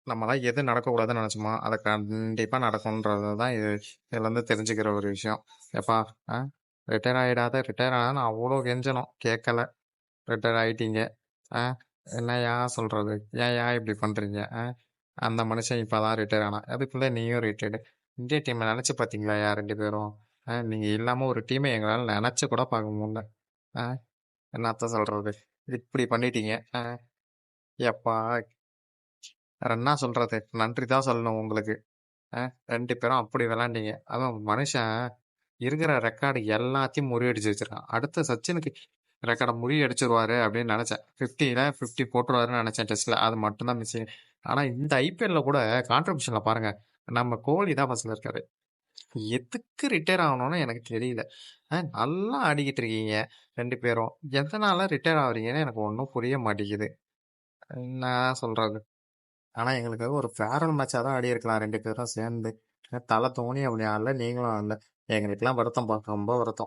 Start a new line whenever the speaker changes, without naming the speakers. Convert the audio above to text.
நம்மலாம் எது நடக்கக்கூடாதுன்னு நினச்சோமோ, அது கண்டிப்பா நடக்கும்ன்றது தான் இதுலருந்து தெரிஞ்சுக்கிற ஒரு விஷயம். எப்பா ஆ ரிட்டயர் ஆயிடாத, ரிட்டயர் ஆனான்னு அவ்ளோ கெஞ்சனோம். கேட்கல. ரிட்டயர் ஆயிட்டீங்க. ஆ என்னய்யா சொல்றது? ஏன்யா இப்படி பண்றீங்க? அந்த மனுஷன் இப்பதான் ரிட்டயர் ஆனான். அதுக்குள்ள நீயும் ரிட்டயர்டு. இந்திய டீம நெனச்சு பார்த்தீங்களாய்யா 2 பேரும்? நீங்க இல்லாம ஒரு டீம எங்களால நெனச்சு கூட பார்க்க முடியல. ஆ என்னத்த சொல்றது? இப்படி பண்ணிட்டீங்க. எப்பா! வேற என்ன சொல்றது? நன்றி தான் சொல்லணும் உங்களுக்கு. அ 2 பேரும் அப்படி விளையாண்டீங்க. அதுவும் மனுஷன் இருக்கிற ரெக்கார்டு எல்லாத்தையும் முறியடிச்சு வச்சிருக்கான். அடுத்த சச்சினுக்கு ரெக்கார்ட முறியடிச்சுருவாரு அப்படின்னு நெனச்சேன். 50ல 50 போட்டுருவாருன்னு நெனச்சேன் டெஸ்ட்ல. அது மட்டும் தான் மிஸ்ஸிங். ஆனா இந்த ஐபிஎல்ல கூட கான்ட்ரிபியூஷன்ல பாருங்க. நம்ம கோலி தான் ஃபர்ஸ்ட்ல இருக்காரு. எதுக்கு ரிட்டயர் ஆகணும்னு எனக்கு தெரியல. நல்லா ஆடிக்கிட்டு இருக்கீங்க 2 பேரும். எதனால ரிட்டயர் ஆகுறீங்கன்னு எனக்கு ஒண்ணும் புரிய மாட்டேங்குது. என்ன சொல்றது? ஆனா எங்களுக்கு ஒரு ஃபேர்வெல் மேட்சா தான் ஆடியிருக்கலாம் 2 பேரும் சேர்ந்து. தல தோனி அப்படி ஆடல, நீங்களும் ஆடல. எங்களுக்கெல்லாம் வருத்தம்ப்பா. ரொம்ப வருத்தம்.